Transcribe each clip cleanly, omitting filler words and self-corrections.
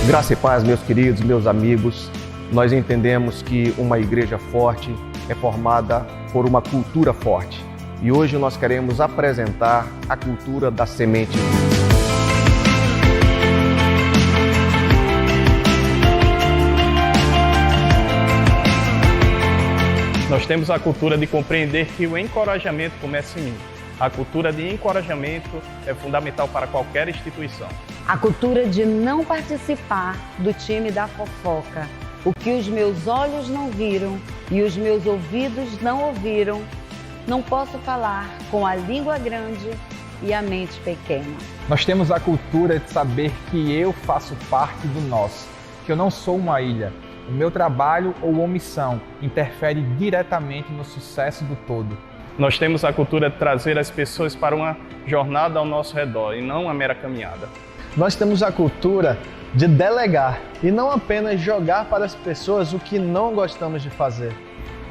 Graça e paz, meus queridos, meus amigos. Nós entendemos que uma igreja forte é formada por uma cultura forte. E hoje nós queremos apresentar a cultura da semente. Nós temos a cultura de compreender que o encorajamento começa em mim. A cultura de encorajamento é fundamental para qualquer instituição. A cultura de não participar do time da fofoca. O que os meus olhos não viram e os meus ouvidos não ouviram, não posso falar com a língua grande e a mente pequena. Nós temos a cultura de saber que eu faço parte do nós, que eu não sou uma ilha. O meu trabalho ou omissão interfere diretamente no sucesso do todo. Nós temos a cultura de trazer as pessoas para uma jornada ao nosso redor e não uma mera caminhada. Nós temos a cultura de delegar e não apenas jogar para as pessoas o que não gostamos de fazer.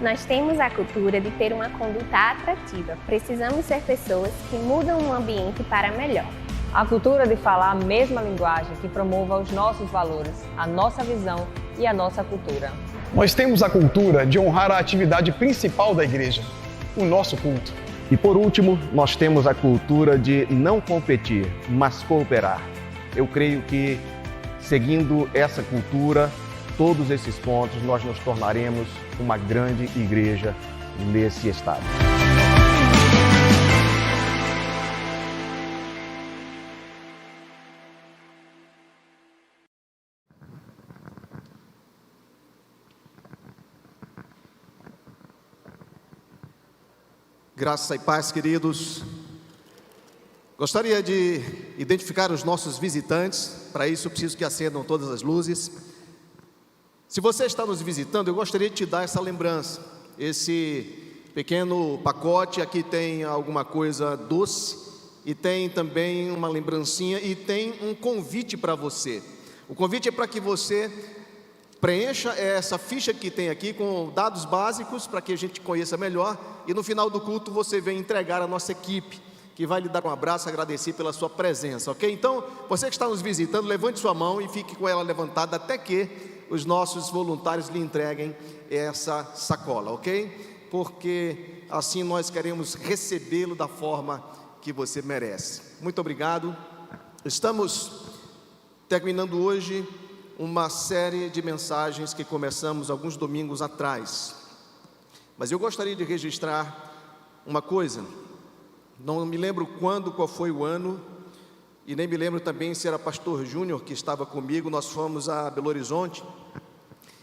Nós temos a cultura de ter uma conduta atrativa. Precisamos ser pessoas que mudam o ambiente para melhor. A cultura de falar a mesma linguagem que promova os nossos valores, a nossa visão e a nossa cultura. Nós temos a cultura de honrar a atividade principal da igreja, o nosso culto. E por último, nós temos a cultura de não competir, mas cooperar. Eu creio que, seguindo essa cultura, todos esses pontos, nós nos tornaremos uma grande igreja nesse estado. Graça e paz, queridos. Gostaria de identificar os nossos visitantes. Para isso eu preciso que acendam todas as luzes. Se você está nos visitando, eu gostaria de te dar essa lembrança. Esse pequeno pacote aqui tem alguma coisa doce e tem também uma lembrancinha e tem um convite para você. O convite é para que você preencha essa ficha que tem aqui com dados básicos para que a gente conheça melhor e no final do culto você vem entregar a nossa equipe, que vai lhe dar um abraço e agradecer pela sua presença, ok? Então, você que está nos visitando, levante sua mão e fique com ela levantada até que os nossos voluntários lhe entreguem essa sacola, ok? Porque assim nós queremos recebê-lo da forma que você merece. Muito obrigado. Estamos terminando hoje uma série de mensagens que começamos alguns domingos atrás. Mas eu gostaria de registrar uma coisa. Não me lembro qual foi o ano, e nem me lembro também se era pastor Júnior que estava comigo. Nós fomos a Belo Horizonte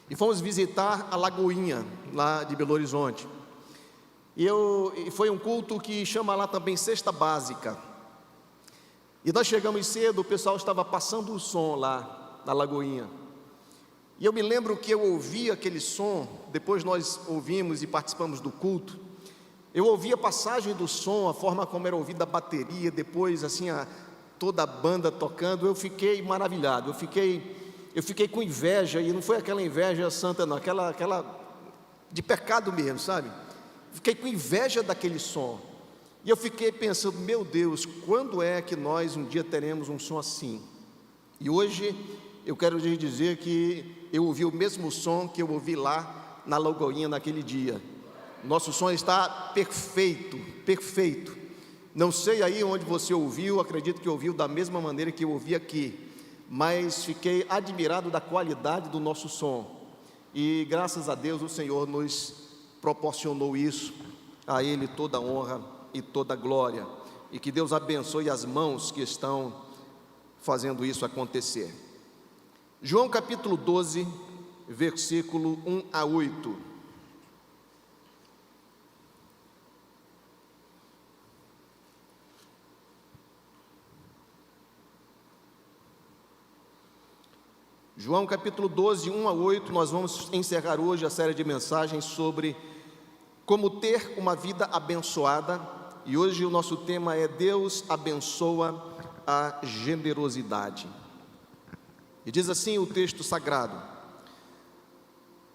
e fomos visitar a Lagoinha, lá de Belo Horizonte. E foi um culto que chama lá também Cesta Básica. E nós chegamos cedo, o pessoal estava passando o som lá na Lagoinha. E eu me lembro que eu ouvi aquele som, depois nós ouvimos e participamos do culto. Eu ouvi a passagem do som, a forma como era ouvida a bateria, depois assim toda a banda tocando. Eu fiquei maravilhado, eu fiquei com inveja, e não foi aquela inveja santa não, aquela de pecado mesmo, sabe? Fiquei com inveja daquele som. E eu fiquei pensando, meu Deus, quando é que nós um dia teremos um som assim? E hoje eu quero lhes dizer que eu ouvi o mesmo som que eu ouvi lá na Lagoinha naquele dia. Nosso som está perfeito, perfeito. Não sei aí onde você ouviu, acredito que ouviu da mesma maneira que eu ouvi aqui, mas fiquei admirado da qualidade do nosso som. E graças a Deus o Senhor nos proporcionou isso, a Ele toda a honra e toda a glória. E que Deus abençoe as mãos que estão fazendo isso acontecer. João capítulo 12, versículo 1 a 8. João capítulo 12, 1 a 8, nós vamos encerrar hoje a série de mensagens sobre como ter uma vida abençoada. E hoje o nosso tema é Deus abençoa a generosidade. E diz assim o texto sagrado: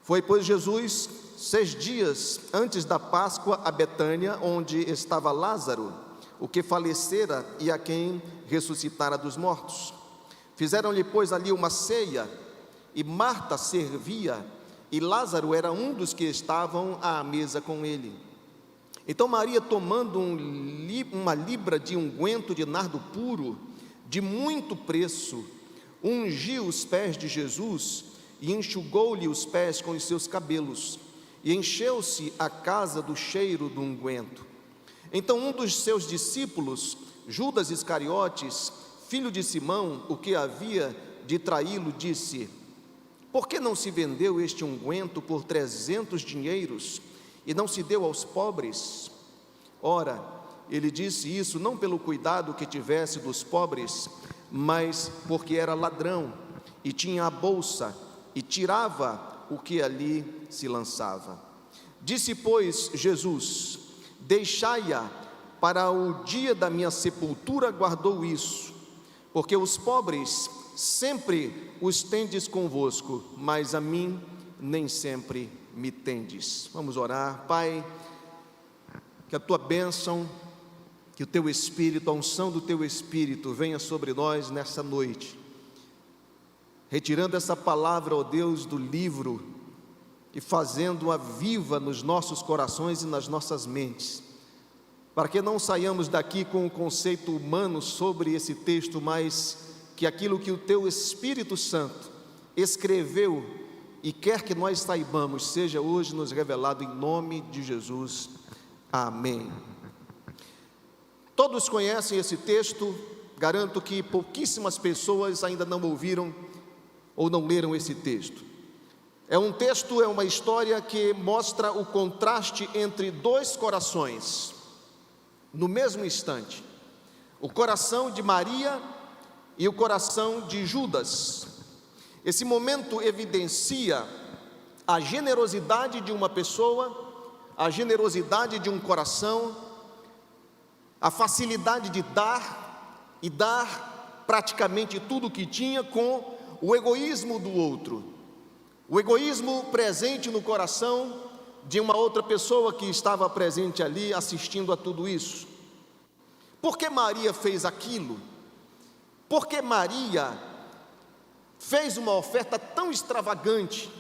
Foi, pois, Jesus 6 dias antes da Páscoa a Betânia, onde estava Lázaro, o que falecera e a quem ressuscitara dos mortos. Fizeram-lhe, pois, ali uma ceia, e Marta servia, e Lázaro era um dos que estavam à mesa com ele. Então Maria, tomando uma libra de unguento de nardo puro, de muito preço, ungiu os pés de Jesus e enxugou-lhe os pés com os seus cabelos, e encheu-se a casa do cheiro do unguento. Então um dos seus discípulos, Judas Iscariotes, filho de Simão, o que havia de traí-lo, disse: por que não se vendeu este unguento por 300 dinheiros e não se deu aos pobres? Ora, ele disse isso não pelo cuidado que tivesse dos pobres, mas porque era ladrão e tinha a bolsa e tirava o que ali se lançava. Disse, pois, Jesus: deixai-a, para o dia da minha sepultura guardou isso, porque os pobres sempre os tendes convosco, mas a mim nem sempre me tendes. Vamos orar. Pai, que a tua bênção, que o teu Espírito, a unção do teu Espírito venha sobre nós nessa noite, retirando essa palavra, ó Deus, do livro e fazendo-a viva nos nossos corações e nas nossas mentes, para que não saiamos daqui com um conceito humano sobre esse texto, mas que aquilo que o teu Espírito Santo escreveu e quer que nós saibamos, seja hoje nos revelado em nome de Jesus. Amém. Todos conhecem esse texto, garanto que pouquíssimas pessoas ainda não ouviram ou não leram esse texto. É um texto, é uma história que mostra o contraste entre dois corações, no mesmo instante, o coração de Maria e o coração de Judas. Esse momento evidencia a generosidade de uma pessoa, a generosidade de um coração, a facilidade de dar e dar praticamente tudo o que tinha, com o egoísmo do outro, o egoísmo presente no coração de uma outra pessoa que estava presente ali assistindo a tudo isso. Por que Maria fez aquilo? Por que Maria fez uma oferta tão extravagante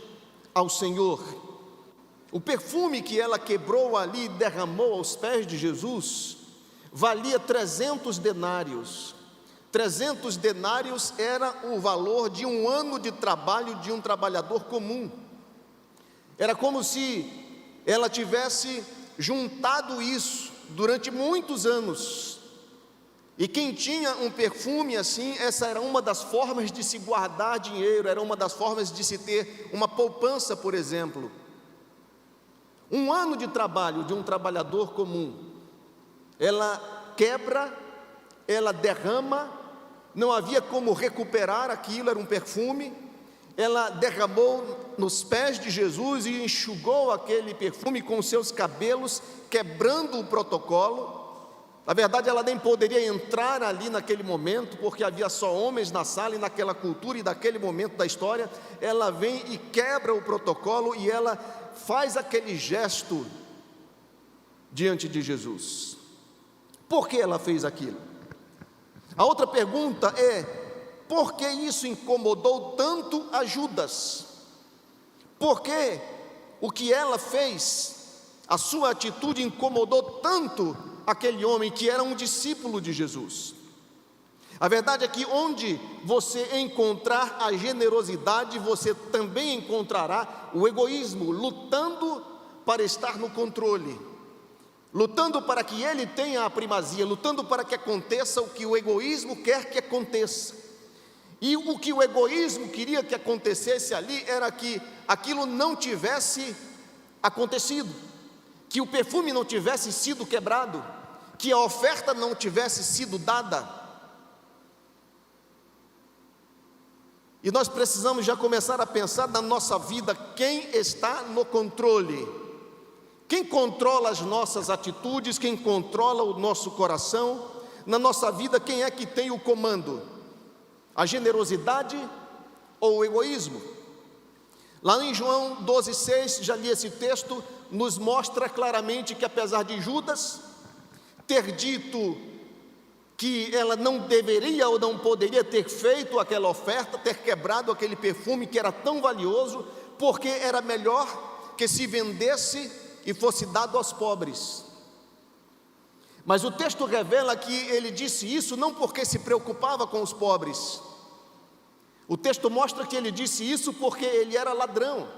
ao Senhor? O perfume que ela quebrou ali e derramou aos pés de Jesus valia 300 denários. 300 denários era o valor de um ano de trabalho de um trabalhador comum. Era como se ela tivesse juntado isso durante muitos anos. E quem tinha um perfume assim, essa era uma das formas de se guardar dinheiro, era uma das formas de se ter uma poupança, por exemplo. Um ano de trabalho de um trabalhador comum, ela quebra, ela derrama, não havia como recuperar aquilo, era um perfume, ela derramou nos pés de Jesus e enxugou aquele perfume com os seus cabelos, quebrando o protocolo. Na verdade, ela nem poderia entrar ali naquele momento, porque havia só homens na sala, e naquela cultura e naquele momento da história, ela vem e quebra o protocolo, e ela faz aquele gesto diante de Jesus. Por que ela fez aquilo? A outra pergunta é: por que isso incomodou tanto a Judas? Por que o que ela fez, a sua atitude incomodou tanto aquele homem que era um discípulo de Jesus? A verdade é que onde você encontrar a generosidade, você também encontrará o egoísmo, lutando para estar no controle, lutando para que ele tenha a primazia, lutando para que aconteça o que o egoísmo quer que aconteça. E o que o egoísmo queria que acontecesse ali era que aquilo não tivesse acontecido, que o perfume não tivesse sido quebrado, que a oferta não tivesse sido dada. E nós precisamos já começar a pensar na nossa vida, quem está no controle? Quem controla as nossas atitudes, quem controla o nosso coração? Na nossa vida, quem é que tem o comando? A generosidade ou o egoísmo? Lá em João 12,6, já li esse texto, nos mostra claramente que apesar de Judas ter dito que ela não deveria ou não poderia ter feito aquela oferta, ter quebrado aquele perfume que era tão valioso, porque era melhor que se vendesse e fosse dado aos pobres. Mas o texto revela que ele disse isso não porque se preocupava com os pobres. O texto mostra que ele disse isso porque ele era ladrão.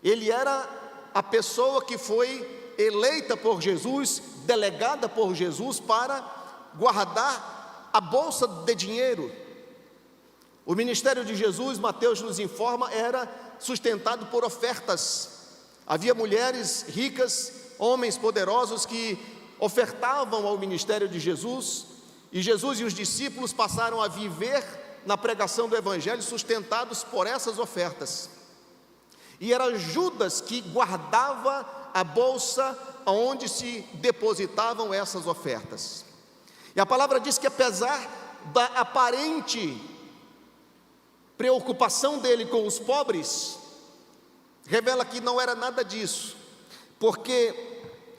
Ele era a pessoa que foi eleita por Jesus, delegada por Jesus para guardar a bolsa de dinheiro. O ministério de Jesus, Mateus nos informa, era sustentado por ofertas. Havia mulheres ricas, homens poderosos que ofertavam ao ministério de Jesus, e Jesus e os discípulos passaram a viver na pregação do Evangelho sustentados por essas ofertas. E era Judas que guardava a bolsa onde se depositavam essas ofertas. E a palavra diz que apesar da aparente preocupação dele com os pobres, revela que não era nada disso, porque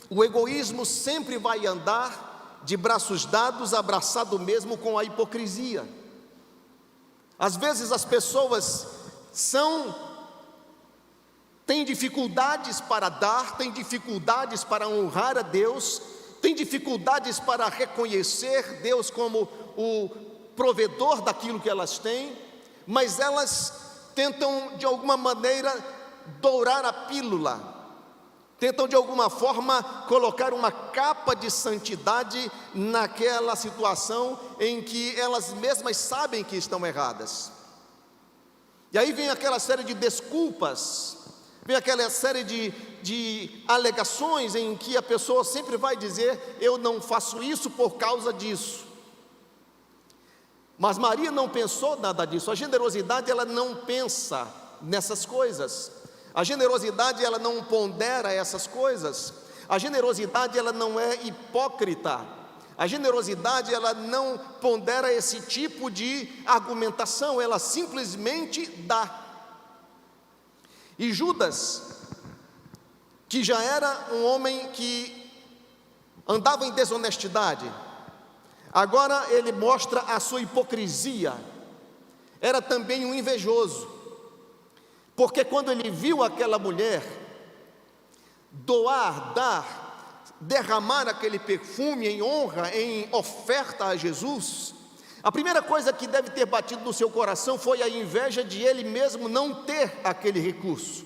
o egoísmo sempre vai andar de braços dados, abraçado mesmo com a hipocrisia. Às vezes as pessoas têm dificuldades para dar, têm dificuldades para honrar a Deus, têm dificuldades para reconhecer Deus como o provedor daquilo que elas têm, mas elas tentam de alguma maneira dourar a pílula, tentam de alguma forma colocar uma capa de santidade naquela situação em que elas mesmas sabem que estão erradas. E aí vem aquela série de desculpas, vem aquela série de alegações em que a pessoa sempre vai dizer: eu não faço isso por causa disso. Mas Maria não pensou nada disso. A generosidade, ela não pensa nessas coisas. A generosidade, ela não pondera essas coisas. A generosidade, ela não é hipócrita. A generosidade, ela não pondera esse tipo de argumentação, ela simplesmente dá. E Judas, que já era um homem que andava em desonestidade, agora ele mostra a sua hipocrisia. Era também um invejoso, porque quando ele viu aquela mulher doar, dar, derramar aquele perfume em honra, em oferta a Jesus, a primeira coisa que deve ter batido no seu coração foi a inveja de ele mesmo não ter aquele recurso,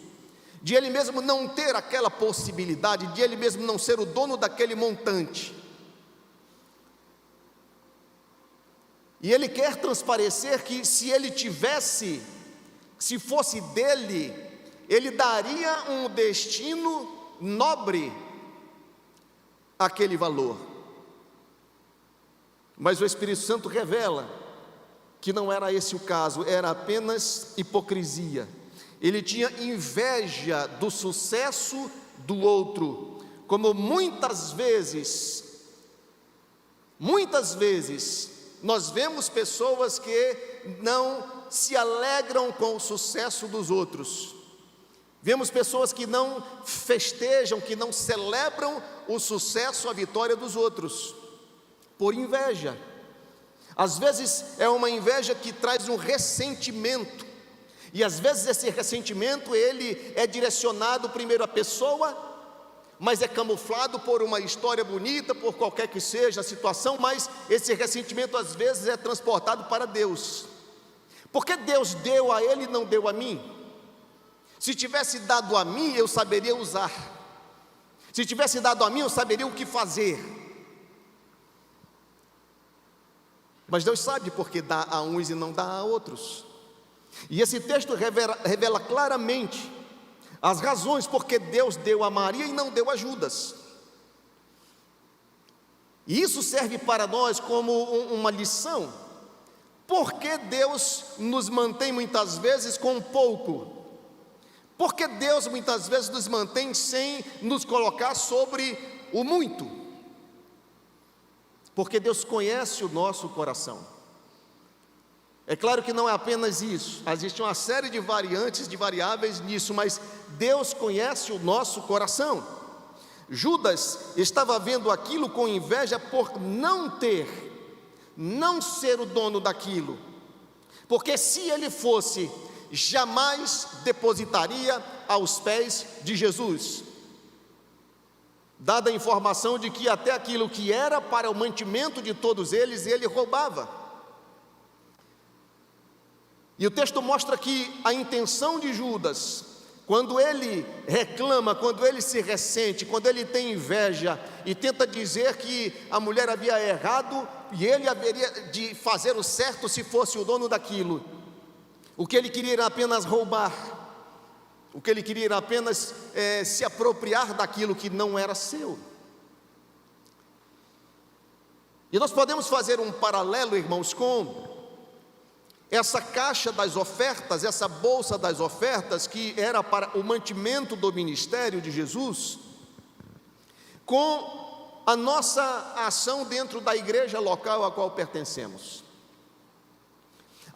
de ele mesmo não ter aquela possibilidade, de ele mesmo não ser o dono daquele montante. E ele quer transparecer que se ele tivesse, se fosse dele, ele daria um destino nobre àquele valor. Mas o Espírito Santo revela que não era esse o caso, era apenas hipocrisia. Ele tinha inveja do sucesso do outro, como muitas vezes nós vemos pessoas que não se alegram com o sucesso dos outros. Vemos pessoas que não festejam, que não celebram o sucesso, a vitória dos outros, por inveja. Às vezes é uma inveja que traz um ressentimento, e às vezes esse ressentimento ele é direcionado primeiro à pessoa, mas é camuflado por uma história bonita, por qualquer que seja a situação, mas esse ressentimento às vezes é transportado para Deus. Porque Deus deu a ele e não deu a mim? Se tivesse dado a mim, eu saberia usar. Se tivesse dado a mim, eu saberia o que fazer. Mas Deus sabe porque dá a uns e não dá a outros. E esse texto revela claramente as razões porque Deus deu a Maria e não deu a Judas. E isso serve para nós como uma lição. Por que Deus nos mantém muitas vezes com pouco? Por que Deus muitas vezes nos mantém sem nos colocar sobre o muito? Porque Deus conhece o nosso coração. É claro que não é apenas isso, existe uma série de variantes, de variáveis nisso, mas Deus conhece o nosso coração. Judas estava vendo aquilo com inveja por não ter não ser o dono daquilo, porque se ele fosse, jamais depositaria aos pés de Jesus, dada a informação de que até aquilo que era para o mantimento de todos eles, ele roubava. E o texto mostra que a intenção de Judas, quando ele reclama, quando ele se ressente, quando ele tem inveja e tenta dizer que a mulher havia errado e ele haveria de fazer o certo se fosse o dono daquilo, o que ele queria era apenas roubar, o que ele queria era apenas se apropriar daquilo que não era seu. E nós podemos fazer um paralelo, irmãos, com essa caixa das ofertas, essa bolsa das ofertas, que era para o mantimento do ministério de Jesus, com a nossa ação dentro da igreja local a qual pertencemos.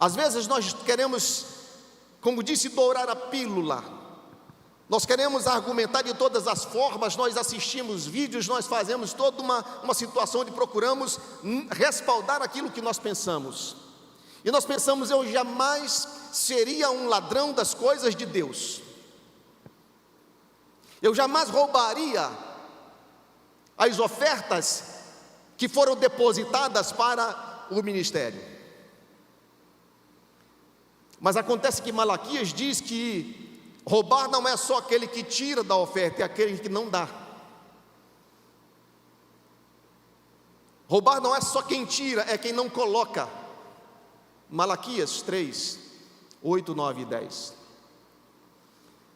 Às vezes nós queremos, como disse, dourar a pílula, nós queremos argumentar de todas as formas, nós assistimos vídeos, nós fazemos toda uma situação onde procuramos respaldar aquilo que nós pensamos. E nós pensamos, eu jamais seria um ladrão das coisas de Deus, eu jamais roubaria as ofertas que foram depositadas para o ministério. Mas acontece que Malaquias diz que roubar não é só aquele que tira da oferta, é aquele que não dá. Roubar não é só quem tira, é quem não coloca. Malaquias 3, 8, 9 e 10.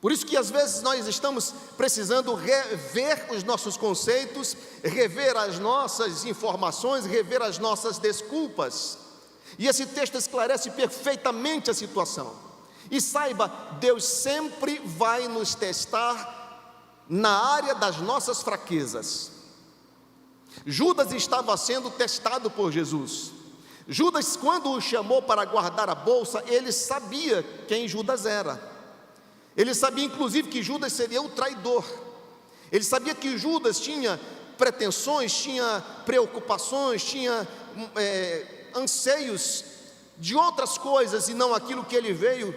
Por isso que às vezes nós estamos precisando rever os nossos conceitos, rever as nossas informações, rever as nossas desculpas. E esse texto esclarece perfeitamente a situação. E saiba, Deus sempre vai nos testar na área das nossas fraquezas. Judas estava sendo testado por Jesus. Judas, quando o chamou para guardar a bolsa, ele sabia quem Judas era. Ele sabia inclusive que Judas seria o traidor. Ele sabia que Judas tinha pretensões, tinha preocupações, tinha anseios de outras coisas e não aquilo que ele veio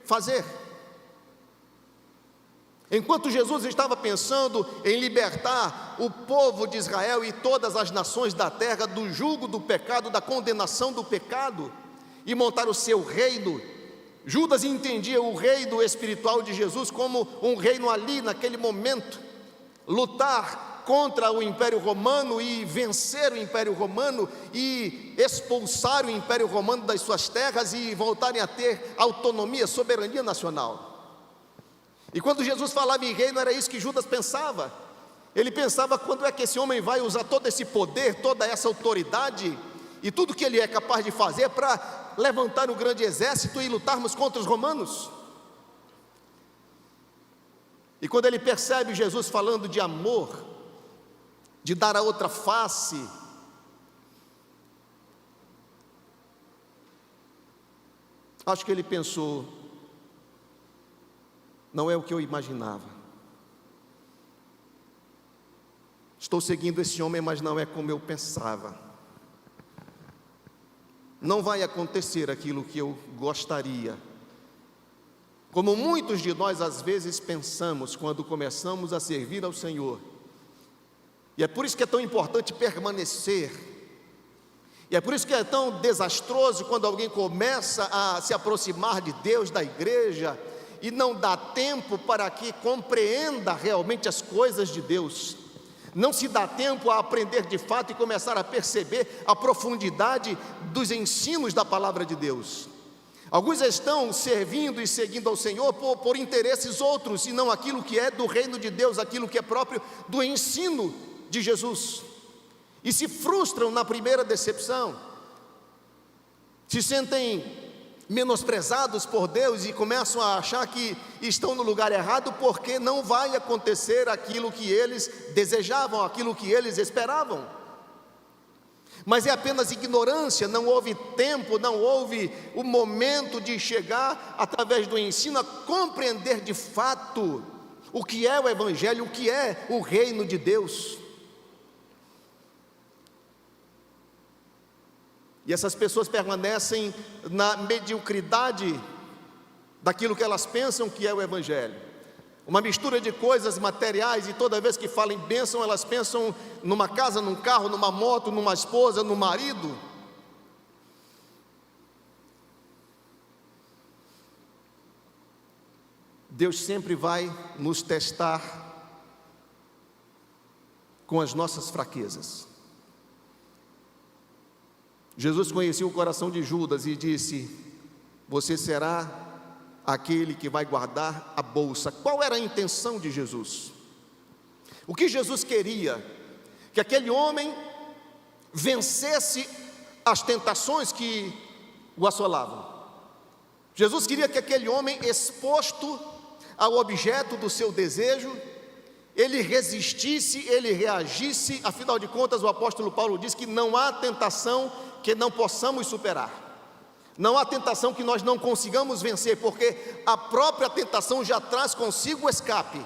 fazer. Enquanto Jesus estava pensando em libertar o povo de Israel e todas as nações da terra do jugo do pecado, da condenação do pecado, e montar o seu reino, Judas entendia o reino espiritual de Jesus como um reino ali, naquele momento, lutar contra o Império Romano e vencer o Império Romano e expulsar o Império Romano das suas terras e voltarem a ter autonomia, soberania nacional. E quando Jesus falava em reino, era isso que Judas pensava. Ele pensava, quando é que esse homem vai usar todo esse poder, toda essa autoridade e tudo que ele é capaz de fazer para levantar um grande exército e lutarmos contra os romanos? E quando ele percebe Jesus falando de amor, de dar a outra face, acho que ele pensou, não é o que eu imaginava. Estou seguindo esse homem, mas não é como eu pensava. Não vai acontecer aquilo que eu gostaria. Como muitos de nós às vezes pensamos quando começamos a servir ao Senhor. E é por isso que é tão importante permanecer. E é por isso que é tão desastroso quando alguém começa a se aproximar de Deus, da igreja, e não dá tempo para que compreenda realmente as coisas de Deus. Não se dá tempo a aprender de fato e começar a perceber a profundidade dos ensinos da palavra de Deus. Alguns estão servindo e seguindo ao Senhor por interesses outros, e não aquilo que é do reino de Deus, aquilo que é próprio do ensino de Jesus. E se frustram na primeira decepção, se sentem menosprezados por Deus e começam a achar que estão no lugar errado, porque não vai acontecer aquilo que eles desejavam, aquilo que eles esperavam. Mas é apenas ignorância, não houve tempo, não houve o momento de chegar, através do ensino, a compreender de fato o que é o Evangelho, o que é o reino de Deus. E essas pessoas permanecem na mediocridade daquilo que elas pensam que é o Evangelho. Uma mistura de coisas materiais, e toda vez que falam em bênção, elas pensam numa casa, num carro, numa moto, numa esposa, no marido. Deus sempre vai nos testar com as nossas fraquezas. Jesus conhecia o coração de Judas e disse: você será aquele que vai guardar a bolsa. Qual era a intenção de Jesus? O que Jesus queria? Que aquele homem vencesse as tentações que o assolavam. Jesus queria que aquele homem, exposto ao objeto do seu desejo, ele resistisse, ele reagisse. Afinal de contas, o apóstolo Paulo diz que não há tentação que não possamos superar. Não há tentação que nós não consigamos vencer, porque a própria tentação já traz consigo o escape.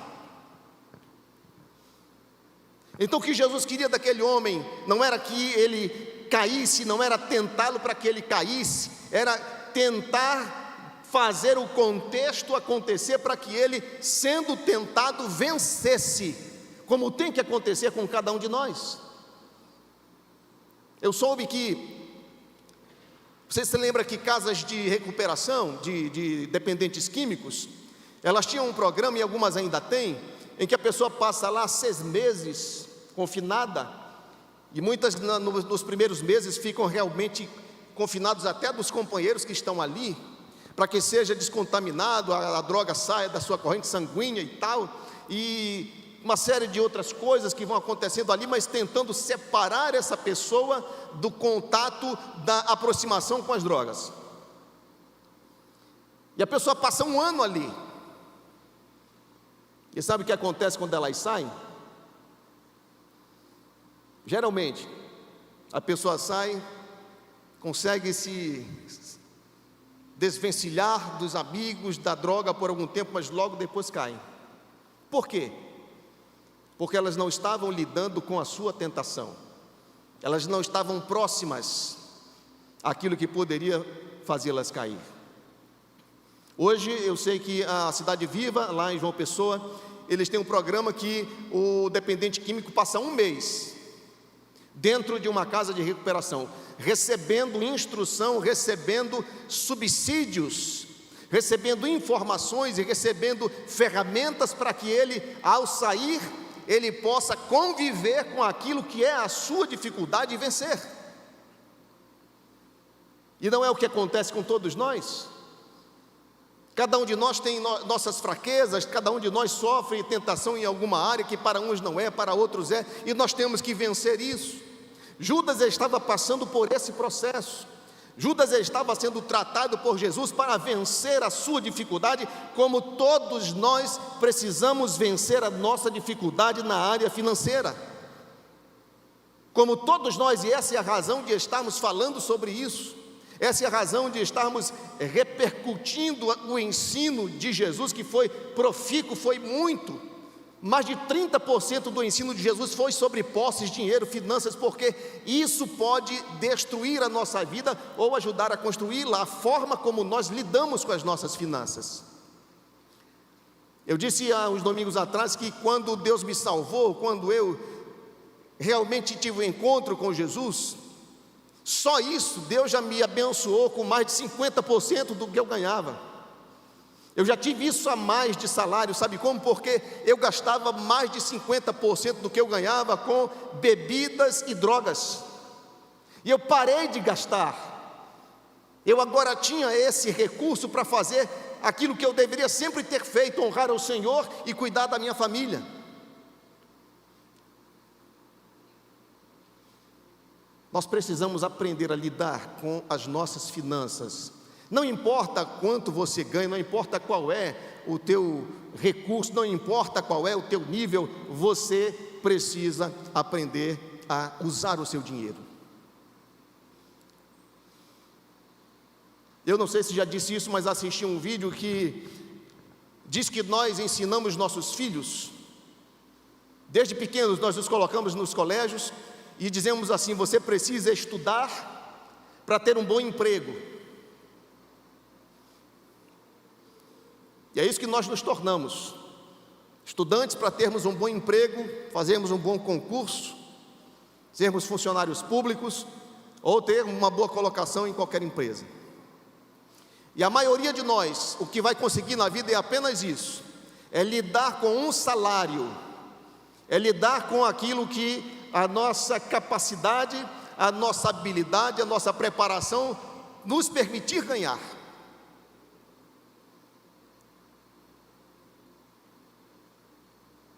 Então o que Jesus queria daquele homem não era que ele caísse, não era tentá-lo para que ele caísse, era tentar fazer o contexto acontecer para que ele, sendo tentado, vencesse, como tem que acontecer com cada um de nós. Eu soube que, você se lembra que casas de recuperação de dependentes químicos, elas tinham um programa, e algumas ainda têm, em que a pessoa passa lá 6 meses confinada, e muitas nos primeiros meses ficam realmente confinados até dos companheiros que estão ali, para que seja descontaminado, a droga saia da sua corrente sanguínea e tal, e uma série de outras coisas que vão acontecendo ali, mas tentando separar essa pessoa do contato, da aproximação com as drogas. E a pessoa passa 1 ano ali. E sabe o que acontece quando elas saem? Geralmente, a pessoa sai, consegue se desvencilhar dos amigos, da droga por algum tempo, mas logo depois caem. Por quê? Porque elas não estavam lidando com a sua tentação, elas não estavam próximas àquilo que poderia fazê-las cair. Hoje eu sei que a Cidade Viva, lá em João Pessoa, eles têm um programa que o dependente químico passa 1 mês dentro de uma casa de recuperação, recebendo instrução, recebendo subsídios, recebendo informações e recebendo ferramentas para que ele, ao sair, ele possa conviver com aquilo que é a sua dificuldade e vencer. E não é o que acontece com todos nós? Cada um de nós tem nossas fraquezas, cada um de nós sofre tentação em alguma área que para uns não é, para outros é, e nós temos que vencer isso. Judas estava passando por esse processo. Judas estava sendo tratado por Jesus para vencer a sua dificuldade, como todos nós precisamos vencer a nossa dificuldade na área financeira. Como todos nós, e essa é a razão de estarmos falando sobre isso, essa é a razão de estarmos repercutindo o ensino de Jesus, que foi profícuo, foi muito. Mais de 30% do ensino de Jesus foi sobre posses, dinheiro, finanças, porque isso pode destruir a nossa vida ou ajudar a construí-la, a forma como nós lidamos com as nossas finanças. Eu disse há uns domingos atrás que quando Deus me salvou, quando eu realmente tive um encontro com Jesus, só isso Deus já me abençoou com mais de 50% do que eu ganhava. Eu já tive isso a mais de salário, sabe como? Porque eu gastava mais de 50% do que eu ganhava com bebidas e drogas. E eu parei de gastar. Eu agora tinha esse recurso para fazer aquilo que eu deveria sempre ter feito, honrar ao Senhor e cuidar da minha família. Nós precisamos aprender a lidar com as nossas finanças. Não importa quanto você ganha, não importa qual é o teu recurso, não importa qual é o teu nível, você precisa aprender a usar o seu dinheiro. Eu não sei se já disse isso, mas assisti um vídeo que diz que nós ensinamos nossos filhos, desde pequenos nós os colocamos nos colégios e dizemos assim: você precisa estudar para ter um bom emprego. E é isso que nós nos tornamos, estudantes para termos um bom emprego, fazermos um bom concurso, sermos funcionários públicos ou ter uma boa colocação em qualquer empresa. E a maioria de nós, o que vai conseguir na vida é apenas isso, é lidar com um salário, é lidar com aquilo que a nossa capacidade, a nossa habilidade, a nossa preparação nos permitir ganhar.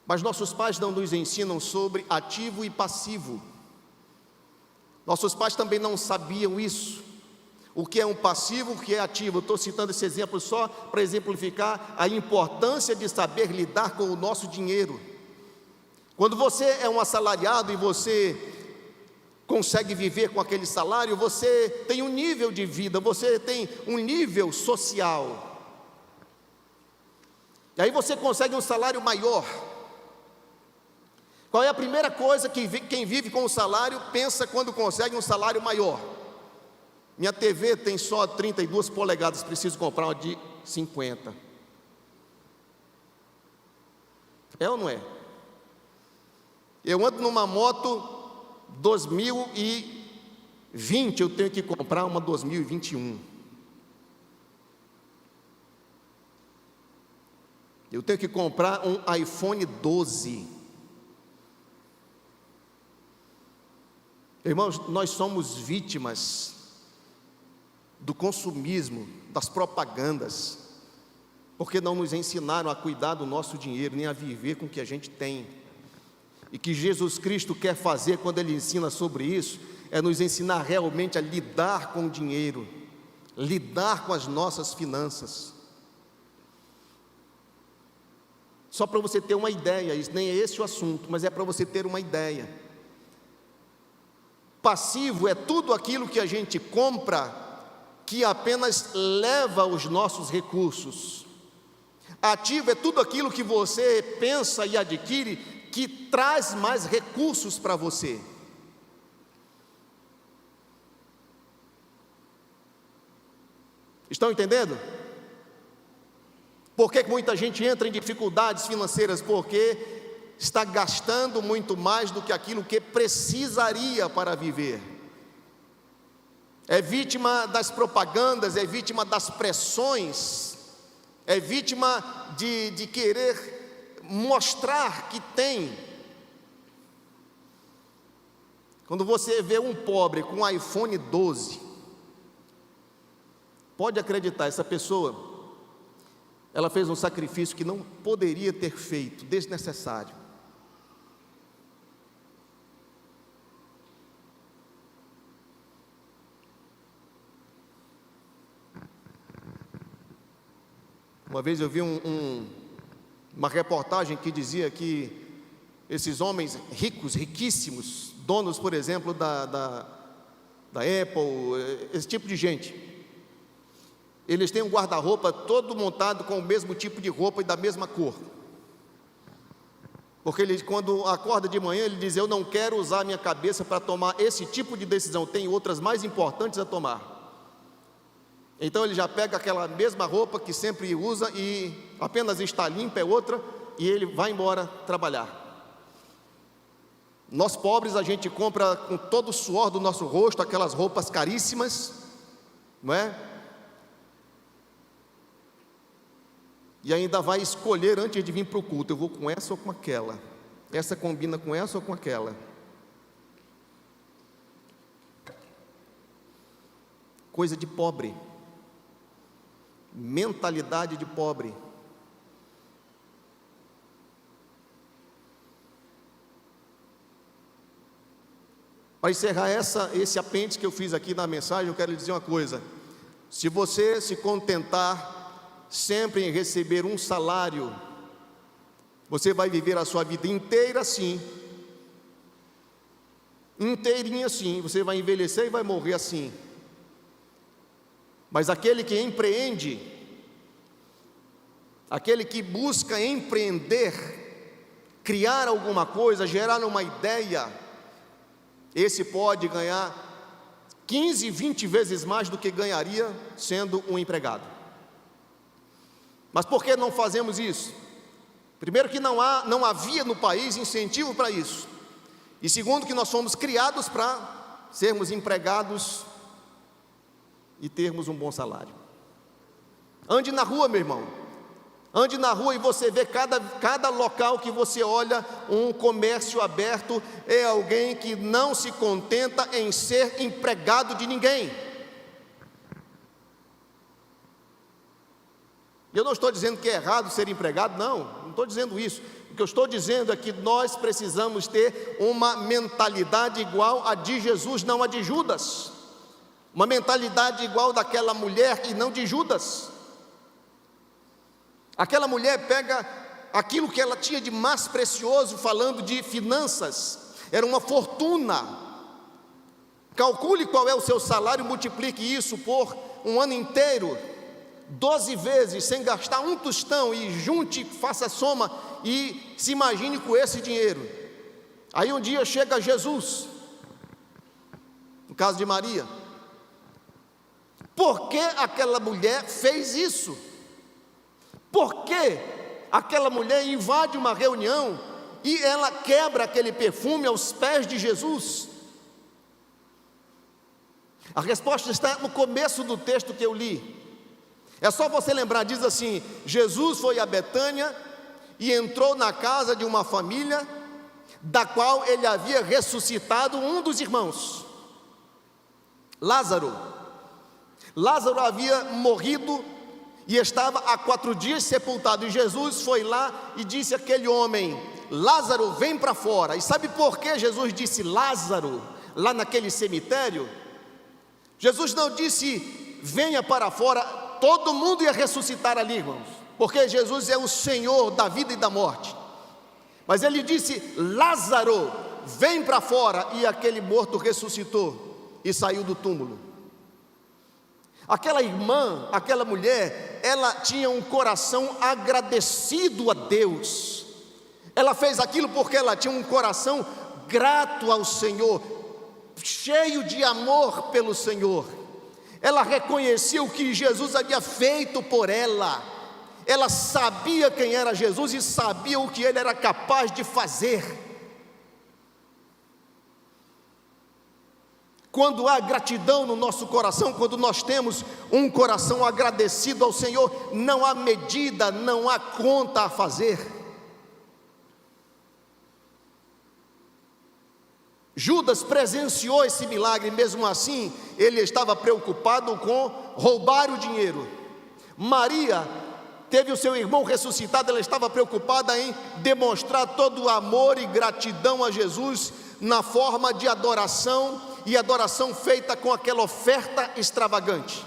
Mas nossos pais não nos ensinam sobre ativo e passivo. Nossos pais também não sabiam isso. O que é um passivo, o que é ativo. Eu estou citando esse exemplo só para exemplificar a importância de saber lidar com o nosso dinheiro. Quando você é um assalariado e você consegue viver com aquele salário, você tem um nível de vida, você tem um nível social. E aí você consegue um salário maior. Qual é a primeira coisa que quem vive com o salário pensa quando consegue um salário maior? Minha TV tem só 32 polegadas, preciso comprar uma de 50. É ou não é? Eu ando numa moto 2020, eu tenho que comprar uma 2021. Eu tenho que comprar um iPhone 12. Irmãos, nós somos vítimas do consumismo, das propagandas, porque não nos ensinaram a cuidar do nosso dinheiro, nem a viver com o que a gente tem. E que Jesus Cristo quer fazer quando Ele ensina sobre isso, é nos ensinar realmente a lidar com o dinheiro, lidar com as nossas finanças. Só para você ter uma ideia, isso nem é esse o assunto, mas é para você ter uma ideia. Passivo é tudo aquilo que a gente compra, que apenas leva os nossos recursos. Ativo é tudo aquilo que você pensa e adquire, que traz mais recursos para você. Estão entendendo? Por que muita gente entra em dificuldades financeiras? Porque está gastando muito mais do que aquilo que precisaria para viver. É vítima das propagandas, é vítima das pressões, é vítima de querer mostrar que tem. Quando você vê um pobre com um iPhone 12, pode acreditar, essa pessoa, ela fez um sacrifício que não poderia ter feito, desnecessário. Uma vez eu vi uma reportagem que dizia que esses homens ricos, riquíssimos, donos, por exemplo, da Apple, esse tipo de gente, eles têm um guarda-roupa todo montado com o mesmo tipo de roupa e da mesma cor. Porque ele, quando acorda de manhã, ele diz: eu não quero usar minha cabeça para tomar esse tipo de decisão, tem outras mais importantes a tomar. Então ele já pega aquela mesma roupa que sempre usa e apenas está limpa, é outra, e ele vai embora trabalhar. Nós pobres, a gente compra com todo o suor do nosso rosto aquelas roupas caríssimas, não é? E ainda vai escolher antes de vir para o culto: eu vou com essa ou com aquela, essa combina com essa ou com aquela. Coisa de pobre, mentalidade de pobre. Para encerrar esse apêndice que eu fiz aqui na mensagem, eu quero lhe dizer uma coisa: se você se contentar sempre em receber um salário, você vai viver a sua vida inteira assim, inteirinha assim, você vai envelhecer e vai morrer assim. Mas aquele que empreende, aquele que busca empreender, criar alguma coisa, gerar uma ideia, esse pode ganhar 15, 20 vezes mais do que ganharia sendo um empregado. Mas por que não fazemos isso? Primeiro, que não havia no país incentivo para isso. E segundo, que nós fomos criados para sermos empregados e termos um bom salário. Ande na rua, meu irmão. Ande na rua e você vê cada local que você olha, um comércio aberto, é alguém que não se contenta em ser empregado de ninguém. Eu não estou dizendo que é errado ser empregado, não estou dizendo isso. O que eu estou dizendo é que nós precisamos ter uma mentalidade igual a de Jesus, não a de Judas. Uma mentalidade igual daquela mulher e não de Judas. Aquela mulher pega aquilo que ela tinha de mais precioso, falando de finanças, era uma fortuna. Calcule qual é o seu salário, multiplique isso por um ano inteiro, 12 vezes, sem gastar um tostão, e junte, faça a soma e se imagine com esse dinheiro. Aí um dia chega Jesus, no caso de Maria. Por que aquela mulher fez isso? Por que aquela mulher invade uma reunião e ela quebra aquele perfume aos pés de Jesus? A resposta está no começo do texto que eu li. É só você lembrar, diz assim: Jesus foi a Betânia e entrou na casa de uma família da qual ele havia ressuscitado um dos irmãos, Lázaro. Lázaro havia morrido e estava há 4 dias sepultado, e Jesus foi lá e disse àquele homem: Lázaro, vem para fora. E sabe por que Jesus disse Lázaro lá naquele cemitério? Jesus não disse venha para fora, todo mundo ia ressuscitar ali, irmãos, porque Jesus é o Senhor da vida e da morte. Mas ele disse Lázaro, vem para fora, e aquele morto ressuscitou e saiu do túmulo. Aquela irmã, aquela mulher, ela tinha um coração agradecido a Deus. Ela fez aquilo porque ela tinha um coração grato ao Senhor, cheio de amor pelo Senhor. Ela reconhecia o que Jesus havia feito por ela. Ela sabia quem era Jesus e sabia o que ele era capaz de fazer. Quando há gratidão no nosso coração, quando nós temos um coração agradecido ao Senhor, não há medida, não há conta a fazer. Judas presenciou esse milagre, mesmo assim, ele estava preocupado com roubar o dinheiro. Maria teve o seu irmão ressuscitado, ela estava preocupada em demonstrar todo o amor e gratidão a Jesus na forma de adoração, e adoração feita com aquela oferta extravagante.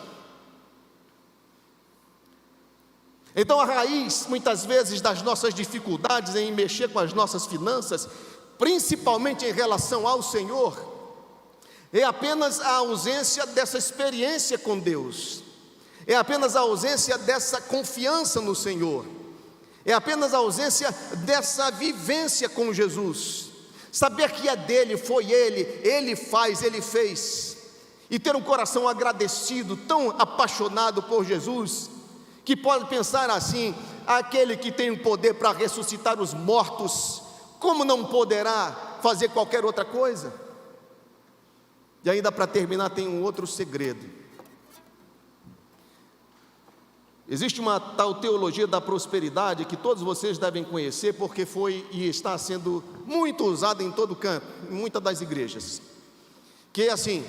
Então a raiz, muitas vezes, das nossas dificuldades em mexer com as nossas finanças, principalmente em relação ao Senhor, é apenas a ausência dessa experiência com Deus, é apenas a ausência dessa confiança no Senhor, é apenas a ausência dessa vivência com Jesus. Saber que é dele, foi ele faz, ele fez, e ter um coração agradecido, tão apaixonado por Jesus, que pode pensar assim: aquele que tem o poder para ressuscitar os mortos, como não poderá fazer qualquer outra coisa? E ainda para terminar, tem um outro segredo. Existe uma tal teologia da prosperidade que todos vocês devem conhecer, porque foi e está sendo muito usada em todo canto, em muitas das igrejas, que é assim: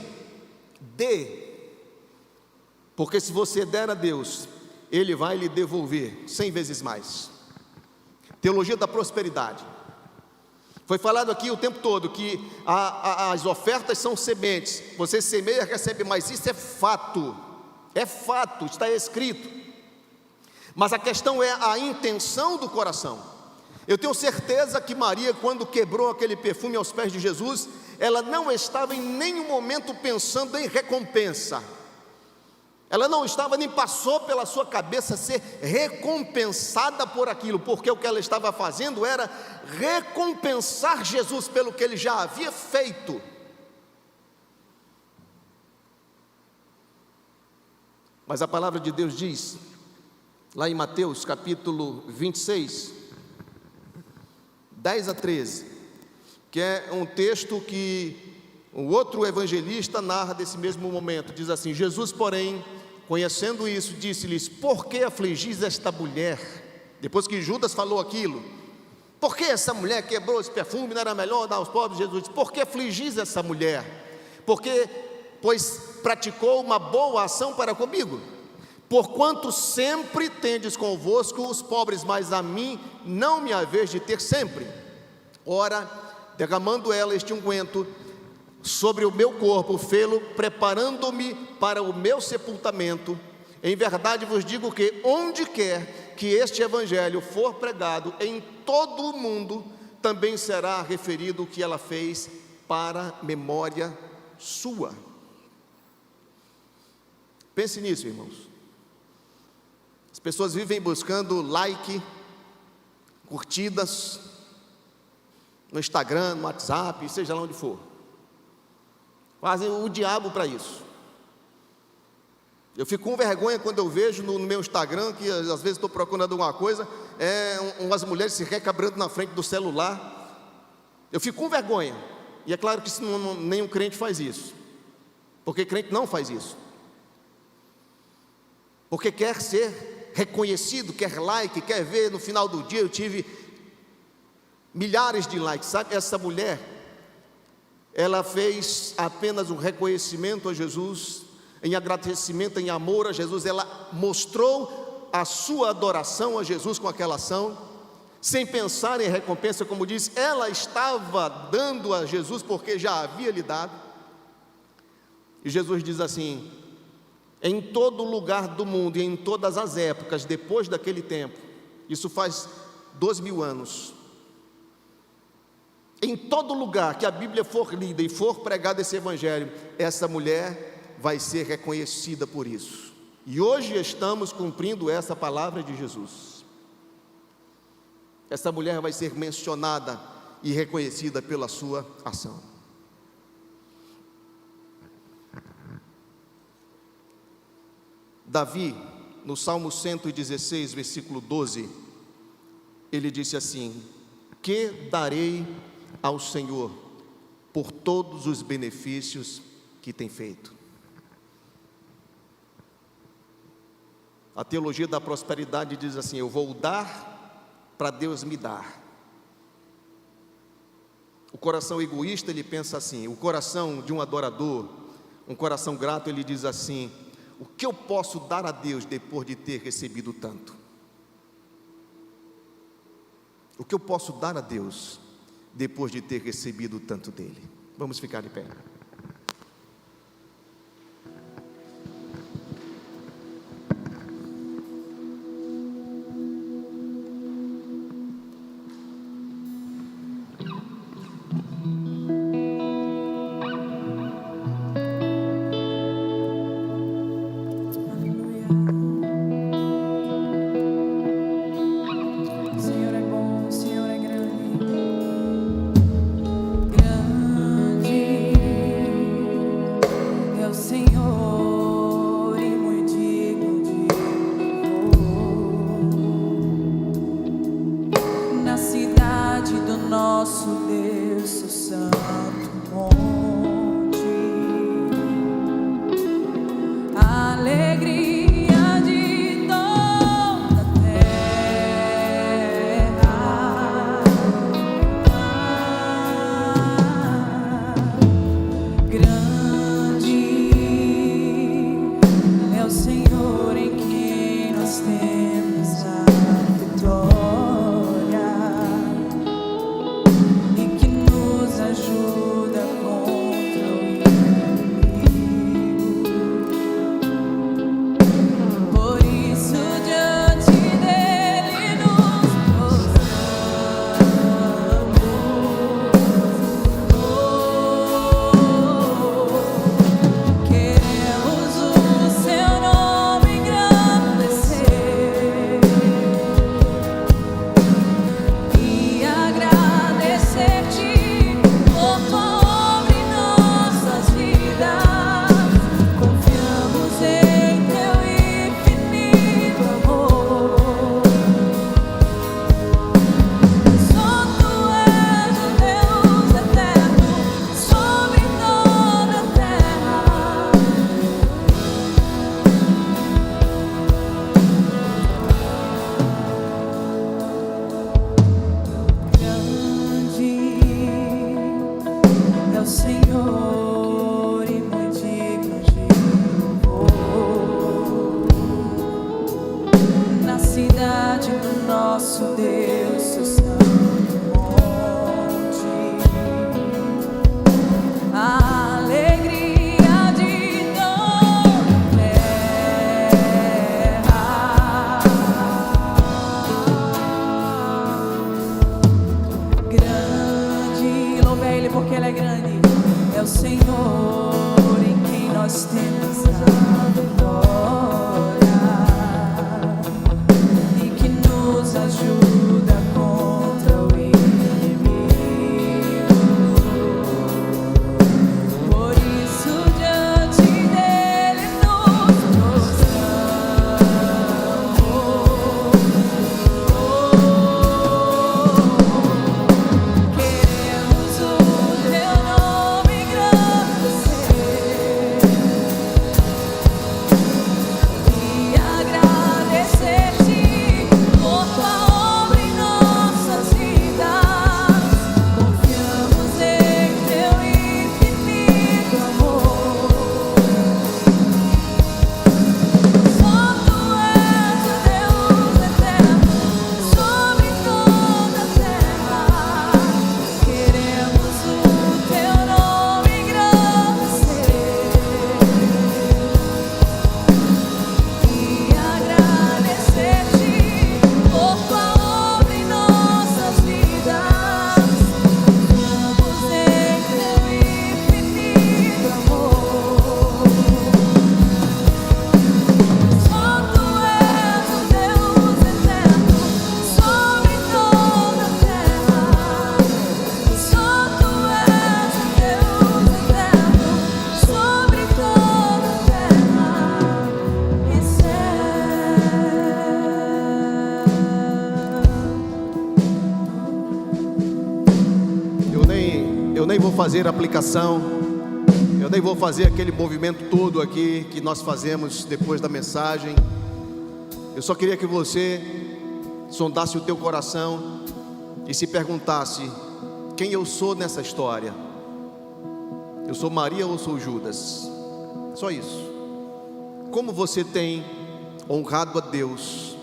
dê, porque se você der a Deus, Ele vai lhe devolver 100 vezes mais. Teologia da prosperidade. Foi falado aqui o tempo todo que as ofertas são sementes, você semeia e recebe mais. Isso é fato, está escrito. Mas a questão é a intenção do coração. Eu tenho certeza que Maria, quando quebrou aquele perfume aos pés de Jesus, ela não estava em nenhum momento pensando em recompensa. Ela não estava, nem passou pela sua cabeça ser recompensada por aquilo, porque o que ela estava fazendo era recompensar Jesus pelo que ele já havia feito. Mas a palavra de Deus diz, lá em Mateus capítulo 26, 10 a 13, que é um texto que um outro evangelista narra desse mesmo momento. Diz assim: Jesus, porém, conhecendo isso, disse-lhes: por que afligis esta mulher? Depois que Judas falou aquilo, por que essa mulher quebrou esse perfume? Não era melhor dar aos pobres? Jesus disse: por que afligis essa mulher? Pois praticou uma boa ação para comigo. Porquanto sempre tendes convosco os pobres, mas a mim não me haveis de ter sempre. Ora, derramando ela este unguento sobre o meu corpo, fê-lo preparando-me para o meu sepultamento. Em verdade vos digo que onde quer que este evangelho for pregado em todo o mundo, também será referido o que ela fez para memória sua. Pense nisso, irmãos. As pessoas vivem buscando like, curtidas no Instagram, no WhatsApp, seja lá onde for. Fazem o diabo para isso. Eu fico com vergonha quando eu vejo no meu Instagram, que às vezes estou procurando alguma coisa, umas mulheres se recabrando na frente do celular. Eu fico com vergonha. E é claro que nenhum crente faz isso, porque crente não faz isso, porque quer ser reconhecido, quer like, quer ver no final do dia. Eu tive milhares de likes, sabe? Essa mulher, ela fez apenas um reconhecimento a Jesus, em agradecimento, em amor a Jesus. Ela mostrou a sua adoração a Jesus com aquela ação, sem pensar em recompensa. Como diz, ela estava dando a Jesus porque já havia lhe dado. E Jesus diz assim: em todo lugar do mundo e em todas as épocas, depois daquele tempo, isso faz 2000 anos, em todo lugar que a Bíblia for lida e for pregado esse evangelho, essa mulher vai ser reconhecida por isso. E hoje estamos cumprindo essa palavra de Jesus. Essa mulher vai ser mencionada e reconhecida pela sua ação. Davi, no Salmo 116, versículo 12, ele disse assim: que darei ao Senhor por todos os benefícios que tem feito? A teologia da prosperidade diz assim: eu vou dar para Deus me dar. O coração egoísta, ele pensa assim. O coração de um adorador, um coração grato, ele diz assim: o que eu posso dar a Deus depois de ter recebido tanto? O que eu posso dar a Deus depois de ter recebido tanto dele? Vamos ficar de pé. Grande Senhor, em quem nós temos a vitória e que nos ajuda contra o inimigo. Por isso diante dele nos prostramos. Queremos o teu nome engrandecer e agradecer-te por tua obra em nossas vidas. Confiamos em teu infinito amor. Só tu és o Deus eterno sobre toda a terra. Queremos o teu nome engrandecer e agradecer-te por tua obra em nossas vidas. Confiamos em teu infinito amor. Só tu és o Deus eterno sobre toda a terra. Só tu és o Deus eterno sobre toda a terra e Eu nem vou fazer a aplicação, eu nem vou fazer aquele movimento todo aqui que nós fazemos depois da mensagem. Eu só queria que você sondasse o teu coração e se perguntasse: quem eu sou nessa história? Eu sou Maria ou sou Judas? Só isso. Como você tem honrado a Deus?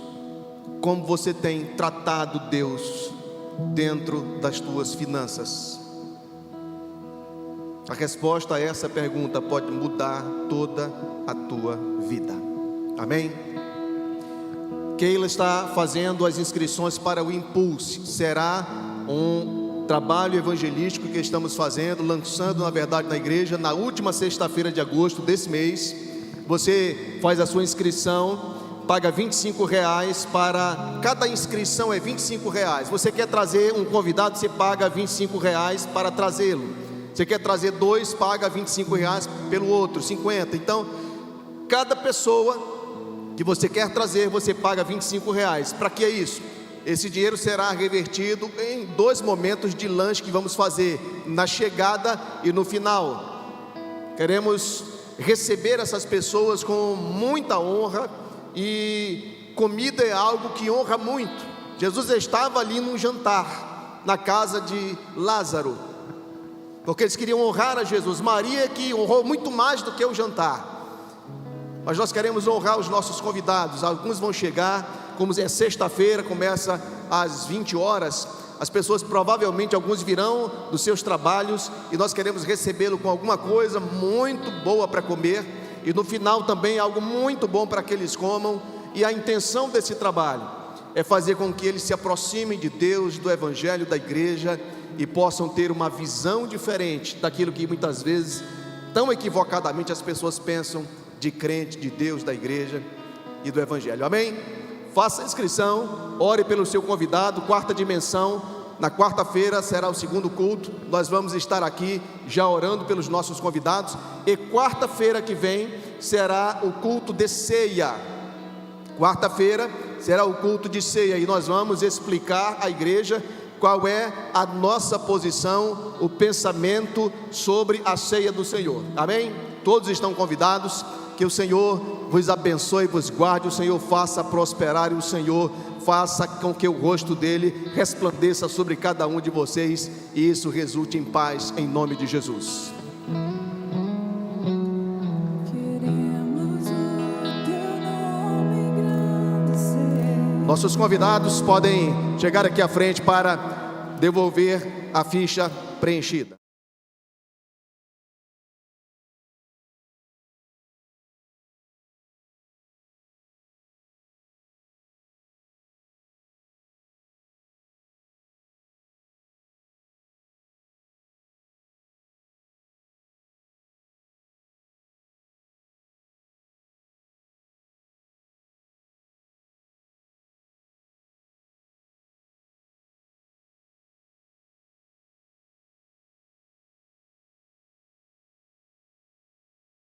Como você tem tratado Deus dentro das tuas finanças? A resposta a essa pergunta pode mudar toda a tua vida. Amém? Keila está fazendo as inscrições para o Impulse. Será um trabalho evangelístico que estamos fazendo, lançando na verdade na igreja, na última sexta-feira de agosto desse mês. Você faz a sua inscrição, paga R$25 para cada inscrição, é R$25. Você quer trazer um convidado, você paga R$25 para trazê-lo. Você quer trazer dois, paga R$25 pelo outro, 50. Então, cada pessoa que você quer trazer, você paga R$25. Para que é isso? Esse dinheiro será revertido em 2 momentos de lanche que vamos fazer, na chegada e no final. Queremos receber essas pessoas com muita honra, e comida é algo que honra muito. Jesus estava ali num jantar, na casa de Lázaro, porque eles queriam honrar a Jesus. Maria que honrou muito mais do que o jantar. Mas nós queremos honrar os nossos convidados. Alguns vão chegar, como é sexta-feira, começa às 20 horas. As pessoas provavelmente, alguns virão dos seus trabalhos, e nós queremos recebê-lo com alguma coisa muito boa para comer, e no final também algo muito bom para que eles comam. E a intenção desse trabalho é fazer com que eles se aproximem de Deus, do Evangelho, da igreja, e possam ter uma visão diferente daquilo que muitas vezes, tão equivocadamente, as pessoas pensam de crente, de Deus, da igreja e do Evangelho. Amém? Faça a inscrição, ore pelo seu convidado. Quarta dimensão, na quarta-feira será o segundo culto. Nós vamos estar aqui já orando pelos nossos convidados, e quarta-feira que vem será o culto de ceia. Quarta-feira será o culto de ceia, e nós vamos explicar à igreja qual é a nossa posição, o pensamento sobre a ceia do Senhor. Amém? Todos estão convidados. Que o Senhor vos abençoe e vos guarde, o Senhor faça prosperar, e o Senhor faça com que o rosto dele resplandeça sobre cada um de vocês, e isso resulte em paz, em nome de Jesus. Nossos convidados podem chegar aqui à frente para devolver a ficha preenchida.